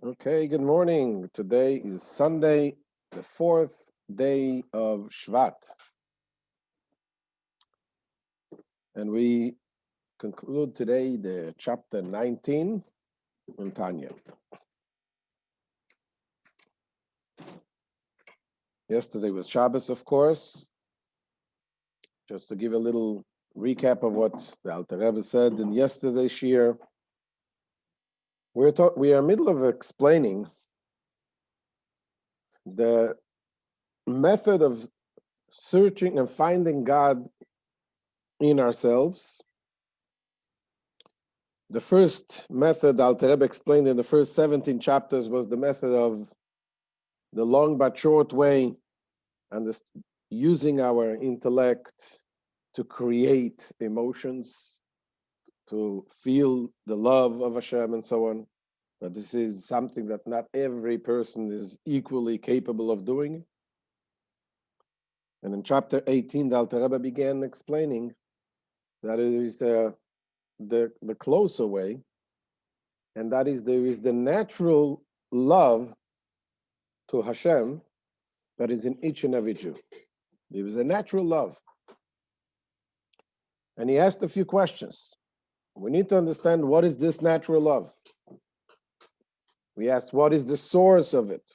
Okay, good morning. Today is Sunday, the fourth day of Shevat. And we conclude today the chapter 19 in Tanya. Yesterday was Shabbos, of course. Just to give a little recap of what the Alter Rebbe said in yesterday's shir. We are in the middle of explaining the method of searching and finding God in ourselves. The first method Alter Rebbe explained in the first 17 chapters was the method of the long but short way, and using our intellect to create emotions, to feel the love of Hashem and so on. But this is something that not every person is equally capable of doing. And in chapter 18, the Alter Rebbe began explaining that it is the closer way, and that is there is the natural love to Hashem that is in each and every Jew. There is a natural love. And he asked a few questions. We need to understand, what is this natural love? We asked, what is the source of it?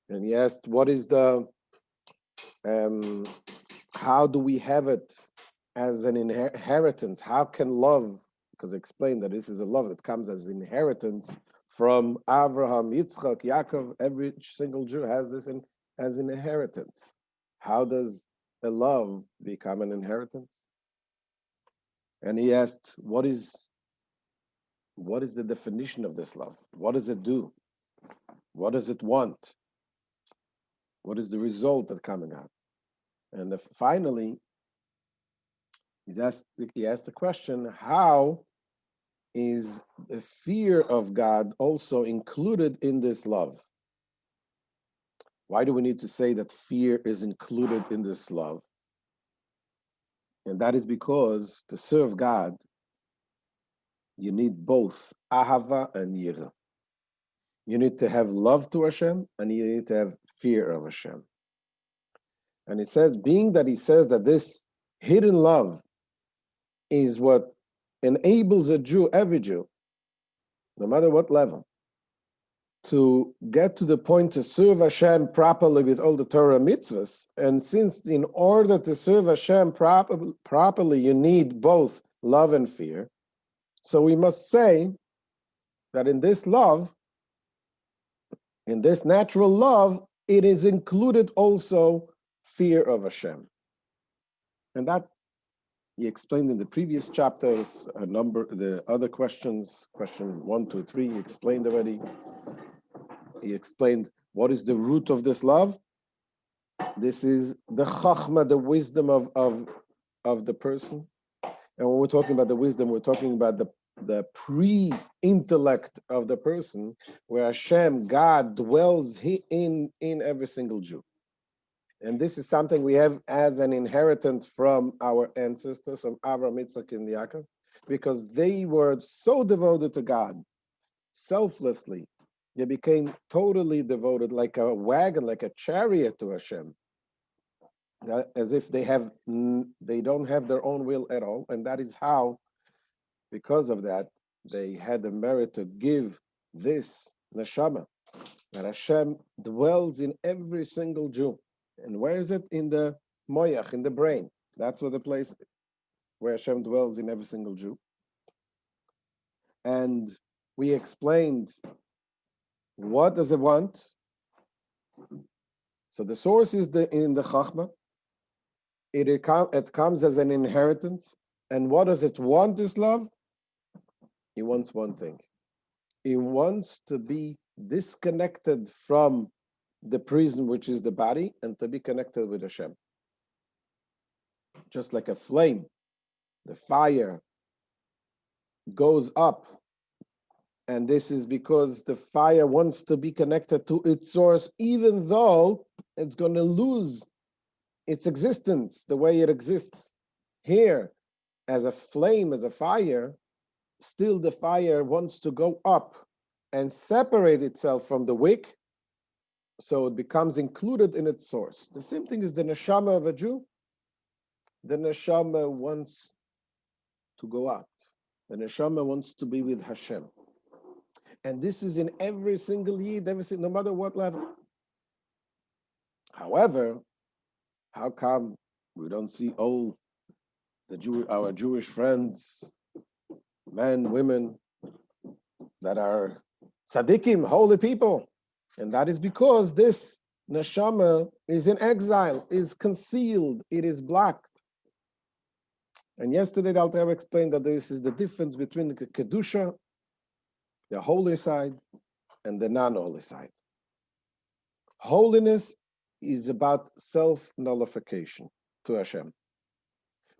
And he asked, what is the, how do we have it as an inheritance? How can love, because I explained that this is a love that comes as inheritance from Abraham, Yitzchak, Yaakov. Every single Jew has this as an inheritance. How does a love become an inheritance? And he asked, what is the definition of this love? What does it do? What does it want? What is the result that's coming out? And finally, he asked the question, how is the fear of God also included in this love? Why do we need to say that fear is included in this love? And that is because to serve God, you need both ahava and yira. You need to have love to Hashem, and you need to have fear of Hashem. And it says, being that he says that this hidden love is what enables a Jew, every Jew, no matter what level, to get to the point to serve Hashem properly with all the Torah mitzvahs. And since in order to serve Hashem properly, you need both love and fear, so we must say that in this love, in this natural love, it is included also fear of Hashem. And that he explained in the previous chapters, the other questions, question 1, 2, 3, he explained already. He explained what is the root of this love. This is the chachma, the wisdom of the person. And when we're talking about the wisdom, we're talking about the pre-intellect of the person, where Hashem, God, dwells in every single Jew. And this is something we have as an inheritance from our ancestors, from Abraham, Yitzchak, and Yaakov, because they were so devoted to God, selflessly. They became totally devoted, like a wagon, like a chariot to Hashem, as if they don't have their own will at all. And that is how, because of that, they had the merit to give this neshama, that Hashem dwells in every single Jew. And where is it? In the moyach, in the brain. That's where the place where Hashem dwells in every single Jew. And we explained, what does it want? So the source is in the chachma. It comes as an inheritance. And what does it want, this love? It wants one thing. It wants to be disconnected from the prison, which is the body, and to be connected with Hashem. Just like a flame, the fire goes up, and this is because the fire wants to be connected to its source, even though it's going to lose its existence the way it exists here as a flame, as a fire. Still the fire wants to go up and separate itself from the wick, so it becomes included in its source. The same thing is the neshama of a Jew. The neshama wants to go out. The neshama wants to be with Hashem. And this is in every single yid, no matter what level. However, how come we don't see all our Jewish friends, men, women, that are tzaddikim, holy people? And that is because this neshama is in exile, is concealed, it is blocked. And yesterday, the Alter Rebbe explained that this is the difference between the kedusha, the holy side, and the non-holy side. Holiness is about self-nullification to Hashem.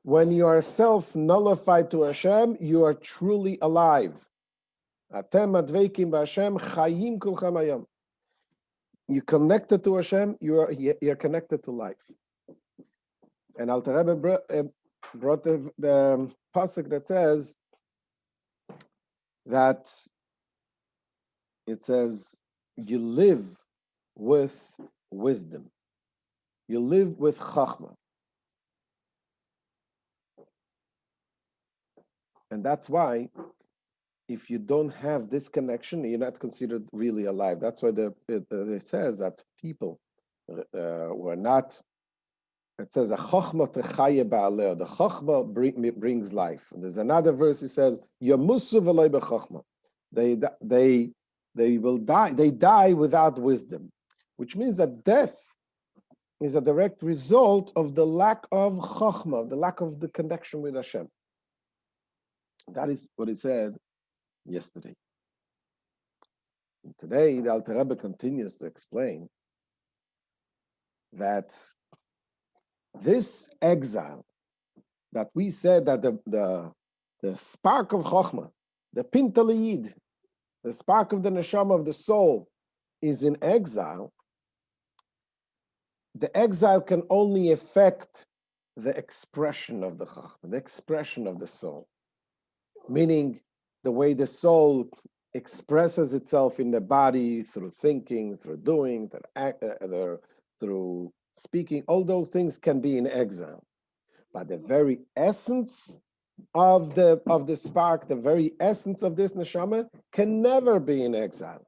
When you are self-nullified to Hashem, you are truly alive. Atem adveikim b'Hashem chayim kulchem hayom. You connected to Hashem, you're connected to life. And Alter Rebbe brought the pasuk that says that it says you live with wisdom. You live with chachma. And that's why if you don't have this connection, you're not considered really alive. That's why it says that people were not, it says, a chachma techaye ba'aleh. The chachma brings life. There's another verse, it says, yamusu v'loi b'chachma. They will die. They die without wisdom, which means that death is a direct result of the lack of chachma, the lack of the connection with Hashem. That is what he said yesterday. And today, the Alter Rebbe continues to explain that this exile, that we said that the spark of Chokhmah, the Pinta Yid, the spark of the neshama of the soul, is in exile. The exile can only affect the expression of the Chokhmah, the expression of the soul, meaning the way the soul expresses itself in the body through thinking, through doing, through speaking. All those things can be in exile, but the very essence of the spark, the very essence of this neshama, can never be in exile.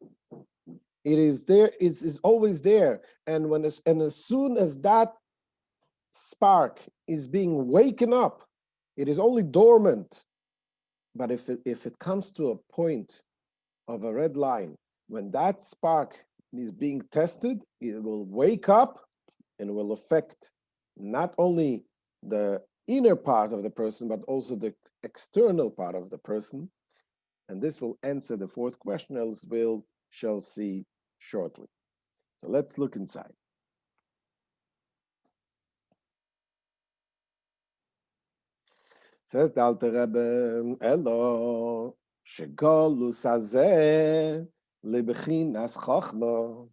It is there. Is always there, and as soon as that spark is being waken up, it is only dormant. But if it comes to a point of a red line, when that spark is being tested, it will wake up and will affect not only the inner part of the person, but also the external part of the person. And this will answer the fourth question, as we shall see shortly. So let's look inside. Says the Alter Rebbe, Elo, shegolus hazeh lebchinas chochma,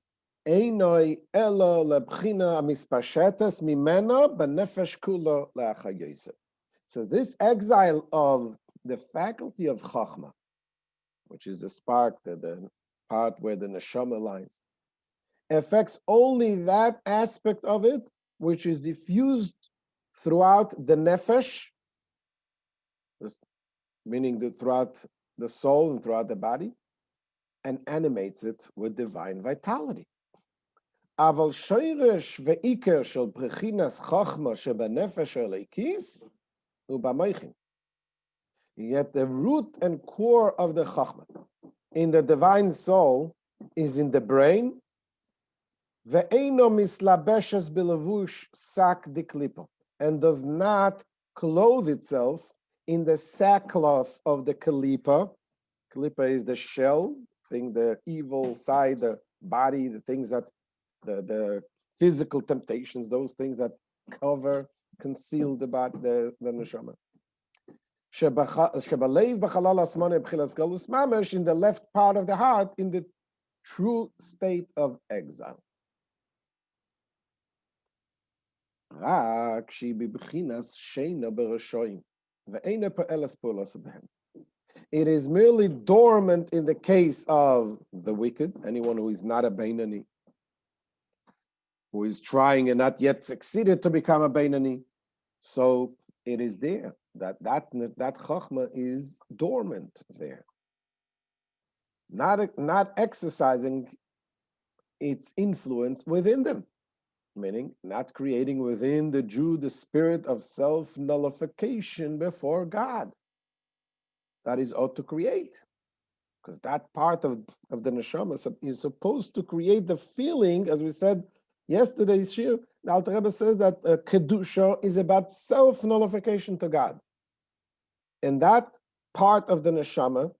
einoi elo lebchina amispashetes mimena benefesh kulo leachar yosef. So this exile of the faculty of chochma, which is the spark, the part where the neshama lies, affects only that aspect of it which is diffused throughout the nefesh, meaning throughout the soul and throughout the body, and animates it with divine vitality. Aval shoyresh ve'iker shel brechinas chochma shebenefesh elekis u'bamoichin. Yet the root and core of the chochma in the divine soul is in the brain. Ve'eino mislabeshes bilavush sak diklipo, and does not clothe itself in the sackcloth of the kalipa. Kalipa is the shell thing, the evil side, the body, the things that, the physical temptations, those things that cover, conceal the body, the neshama. In the left part of the heart, in the true state of exile. It is merely dormant in the case of the wicked, anyone who is not a Beinani, who is trying and not yet succeeded to become a Beinani. So it is there. That Chachma is dormant there. Not exercising its influence within them, meaning not creating within the Jew the spirit of self-nullification before God. That is ought to create, because that part of the neshama is supposed to create the feeling, as we said yesterday's shir. The Alter Rebbe says that kedusha is about self-nullification to God, and that part of the neshama,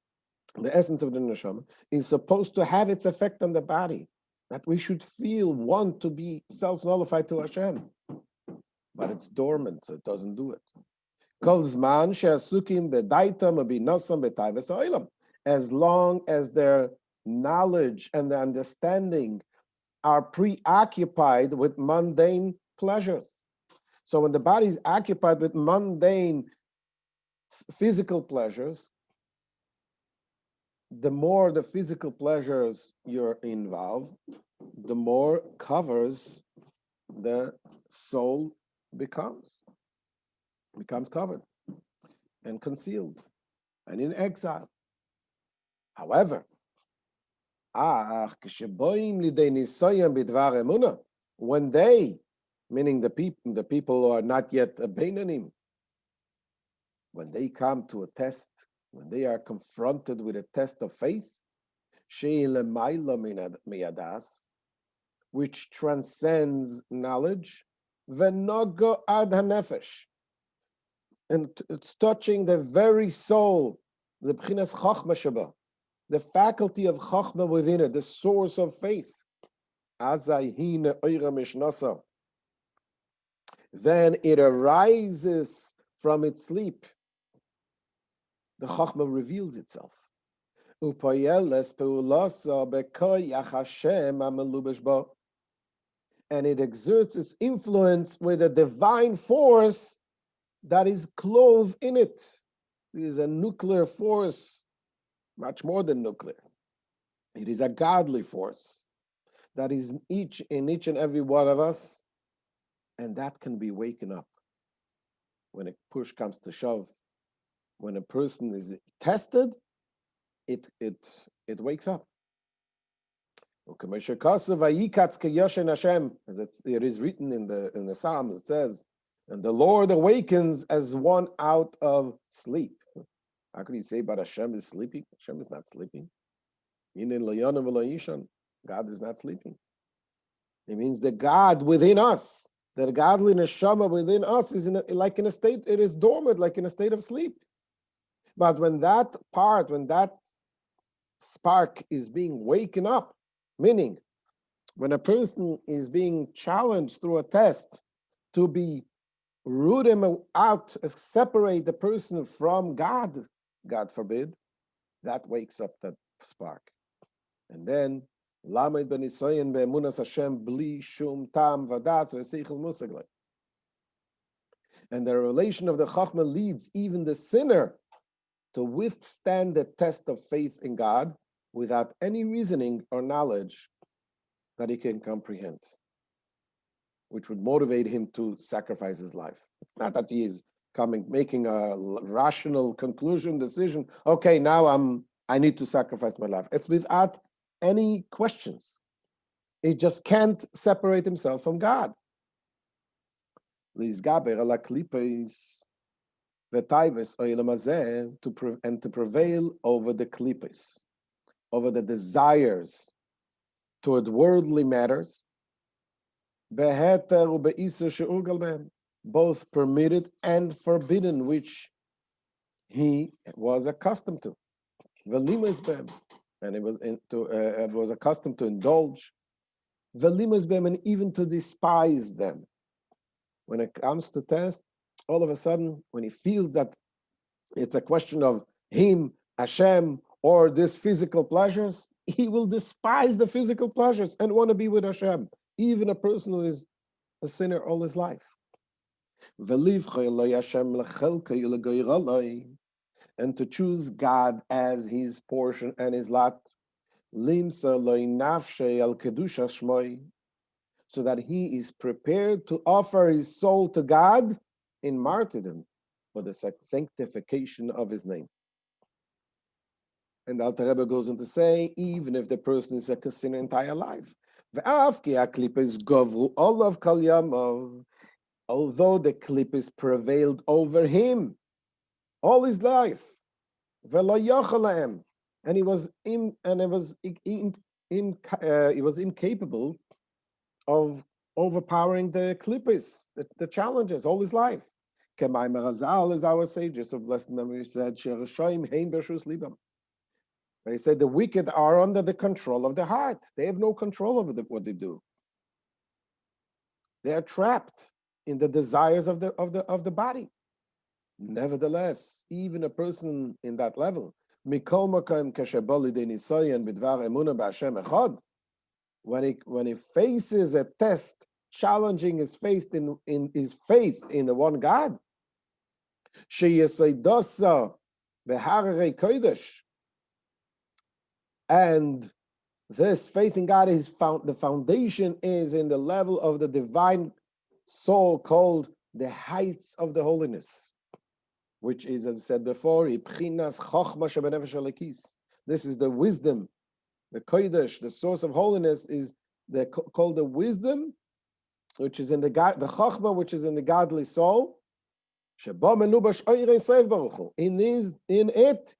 the essence of the neshama, is supposed to have its effect on the body. That we should want to be self-nullified to Hashem, but it's dormant, so it doesn't do it. As long as their knowledge and their understanding are preoccupied with mundane pleasures. So when the body is occupied with mundane physical pleasures, the more the physical pleasures you're involved, the more covers the soul becomes covered and concealed and in exile. However, when they, meaning the people who are not yet a Beinanim, when they come to a test, when they are confronted with a test of faith, which transcends knowledge, v'nogo ad hanefesh, and it's touching the very soul, the b'chinas chachma sheba, the faculty of chachma within it, the source of faith. Then it arises from its sleep. The chachma reveals itself. And it exerts its influence with a divine force that is clothed in it. It is a nuclear force, much more than nuclear. It is a godly force that is in each and every one of us, and that can be waken up when a push comes to shove. When a person is tested, it wakes up. As it is written in the Psalms, it says, and the Lord awakens as one out of sleep. How can you say, but Hashem is sleeping? Hashem is not sleeping. God is not sleeping. It means the God within us, the godly neshama within us is like in a state, it is dormant, like in a state of sleep. But when that spark is being waken up, meaning when a person is being challenged through a test to be root him out, separate the person from God, God forbid, that wakes up that spark. And then, Lamed ben Isayin be'emunas Hashem bli shum tam vadas ve'seichel musaglei. And the relation of the Chachma leads even the sinner to withstand the test of faith in God without any reasoning or knowledge that he can comprehend, which would motivate him to sacrifice his life. Not that he is making a rational decision. Okay, now I need to sacrifice my life. It's without any questions. He just can't separate himself from God. To prevail over the klipos, over the desires toward worldly matters, both permitted and forbidden, which he was accustomed to. And it was accustomed to indulge, and even to despise them. When it comes to test, all of a sudden, when he feels that it's a question of him, Hashem, or this physical pleasures, he will despise the physical pleasures and want to be with Hashem, even a person who is a sinner all his life. and to choose God as his portion and his lot, limsa loy nafshe al kedusha shmoi, so that he is prepared to offer his soul to God in martyrdom for the sanctification of his name. And Alter Rebbe goes on to say, even if the person is a sinner entire life, although the klippos prevailed over him all his life, and he was incapable of overpowering the klippos, the challenges, all his life. As our sages of blessed memory said, they said the wicked are under the control of the heart. They have no control over what they do. They are trapped in the desires of the body. Nevertheless, even a person in that level, when he faces a test challenging his faith in his faith in the one God, and this faith in God is the foundation is in the level of the divine soul called the heights of the holiness, which is, as I said before, this is the wisdom, the kodesh, the source of holiness is called the wisdom, which is in the chokhmah, which is in the godly soul. In it,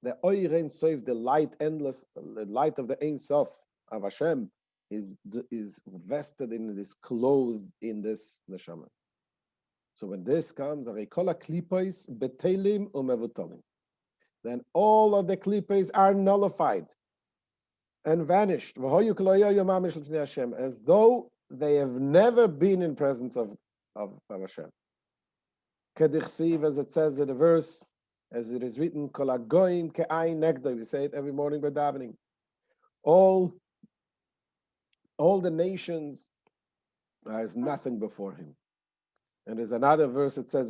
the Oirein Sof, the light endless, the light of the Ein Sof of Hashem is vested in this, clothed in this neshama. So when this comes, then all of the klipos are nullified and vanished, as though they have never been in presence of Hashem. As it says in the verse, as it is written, we say it every morning by davening. All the nations, there is nothing before him. And there's another verse that says,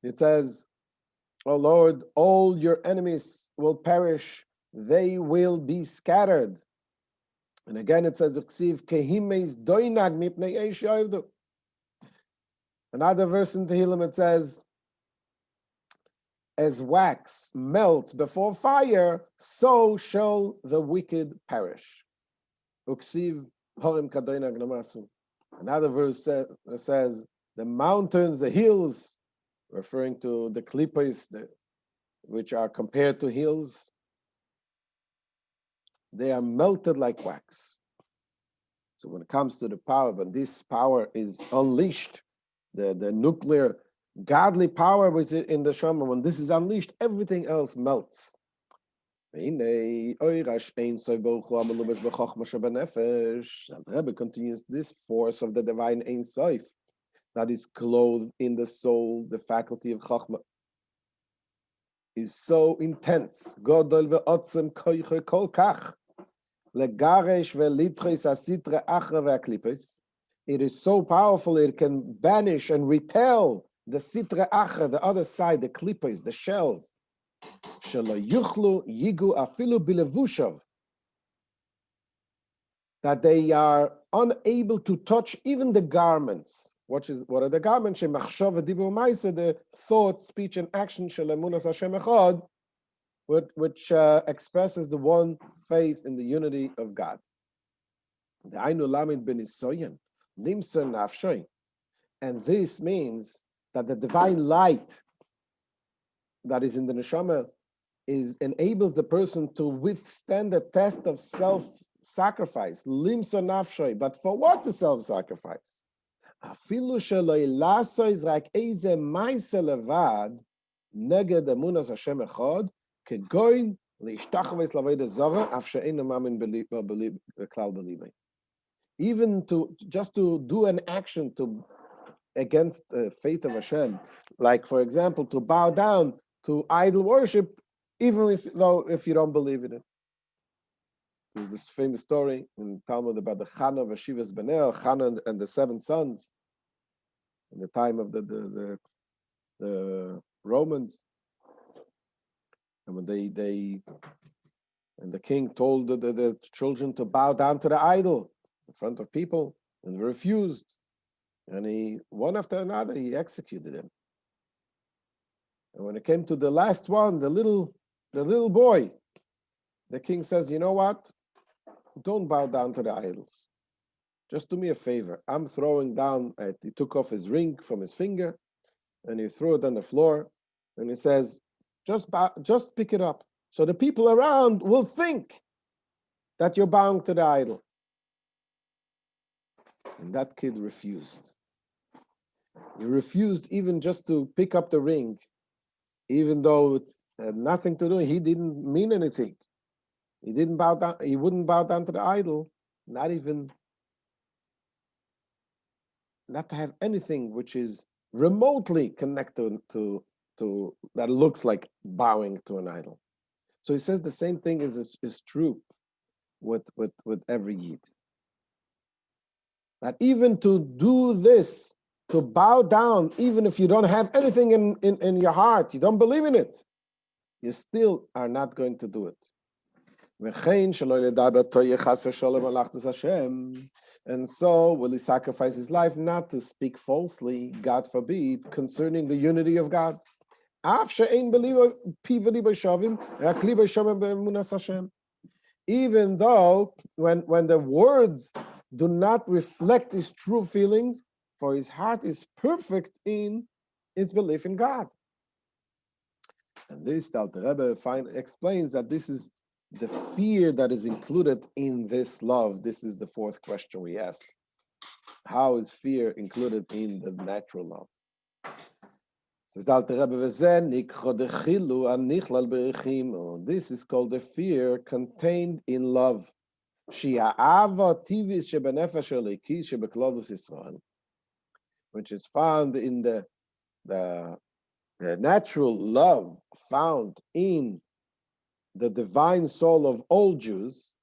it says, "Oh Lord, all your enemies will perish, they will be scattered." And again it says, another verse in Tehillim, it says, as wax melts before fire, so shall the wicked perish. Another verse says, the mountains, the hills, referring to the klippos, which are compared to hills, they are melted like wax. So when it comes to the power, when this power is unleashed, the nuclear godly power was in the Shema, when this is unleashed, everything else melts. The Rebbe continues, this force of the divine Ein Sof that is clothed in the soul, the faculty of Chochmah, is so intense. It is so powerful, it can banish and repel the sitra achra, the other side, the klippos, the shells. That they are unable to touch even the garments. What are the garments? The thought, speech, and action, which expresses the one faith in the unity of God. And this means that the divine light that is in the neshama enables the person to withstand the test of self-sacrifice. Limsa nafshay, but for what the self-sacrifice? Afilu sheloi lasois rak eze ma'aseh levad neged emunas Hashem echad kegoin leishtachves l'avodah zara af she'einu mamin klal b'libay. Even just to do an action against faith of Hashem, like for example, to bow down to idol worship, even if you don't believe in it. There's this famous story in Talmud about the Chana of Ashivas Benel, Chana and the 7 sons. in the time of the Romans, and when the king told the children to bow down to the idol in front of people, and refused, and one after another he executed him. And when it came to the last one, the little boy, the king says, "You know what? Don't bow down to the idols. Just do me a favor. I'm throwing down." He took off his ring from his finger, and he threw it on the floor, and he says, "Just pick it up, so the people around will think that you're bowing to the idol." And that kid refused. He refused even just to pick up the ring, even though it had nothing to do. He didn't mean anything. He didn't bow down. He wouldn't bow down to the idol, not to have anything which is remotely connected to that looks like bowing to an idol. So he says the same thing is true with every Yid. That even to do this, to bow down, even if you don't have anything in your heart, you don't believe in it, you still are not going to do it. And so will he sacrifice his life not to speak falsely, God forbid, concerning the unity of God. Even though when the words do not reflect his true feelings, for his heart is perfect in its belief in God. And this, the Alter Rebbe explains that this is the fear that is included in this love. This is the fourth question we asked. How is fear included in the natural love? Says the Alter Rebbe, this is called the fear contained in love. Which is found in the natural love found in the divine soul of all Jews.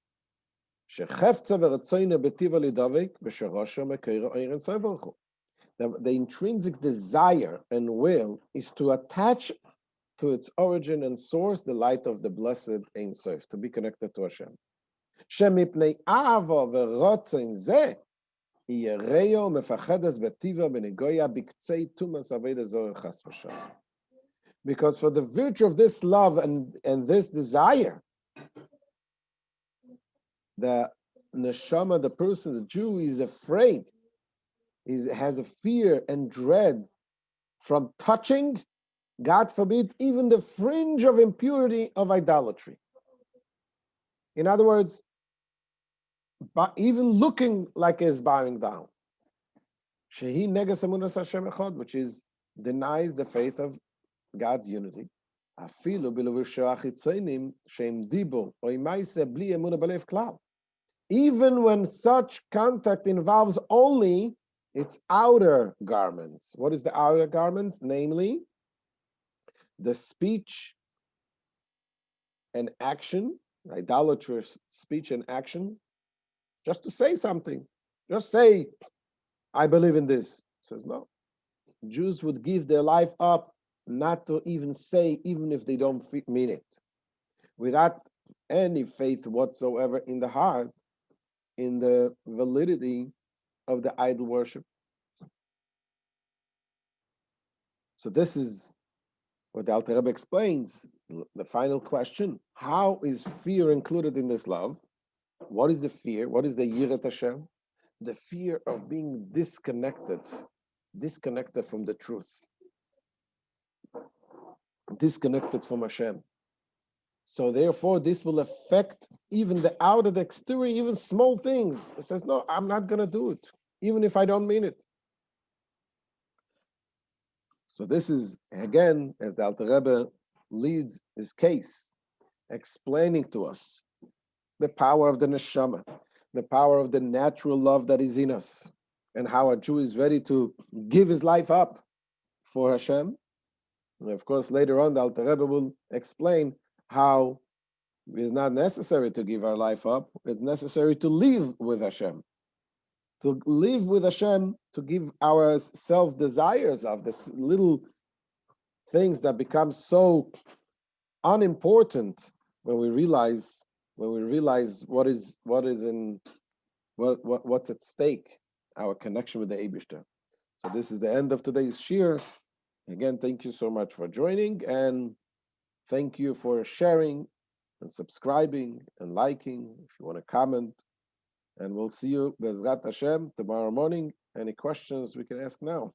The intrinsic desire and will is to attach to its origin and source the light of the blessed Ein Sof, to be connected to Hashem. Because for the virtue of this love and this desire, the neshama, the person, the Jew, is afraid, has a fear and dread from touching, God forbid, even the fringe of impurity of idolatry. In other words, but even looking like is bowing down. Shehi negas emunas Hashem echad, which is denies the faith of God's unity. Even when such contact involves only its outer garments. What is the outer garments? Namely, the speech and action, idolatrous speech and action, just to say something. Just say, I believe in this. Says no. Jews would give their life up not to even say, even if they don't mean it, without any faith whatsoever in the heart, in the validity of the idol worship. So this is what the Alter Rebbe explains, the final question. How is fear included in this love? What is the fear? What is the Yirat Hashem? The fear of being disconnected from the truth, disconnected from Hashem. So therefore, this will affect even the outer, the exterior, even small things. It says, no, I'm not going to do it, even if I don't mean it. So this is, again, as the Alter Rebbe leads his case, explaining to us the power of the neshama, the power of the natural love that is in us, and how a Jew is ready to give his life up for Hashem. And of course, later on, the Alter Rebbe will explain how it is not necessary to give our life up. It's necessary to live with Hashem, to live with Hashem, to give our self desires of this little things that become so unimportant when we realize what's at stake, our connection with the Eibishter. So this is the end of today's shir. Again, thank you so much for joining, and thank you for sharing and subscribing and liking. If you want to comment, and we'll see you Bezrat Hashem tomorrow morning. Any questions we can ask now?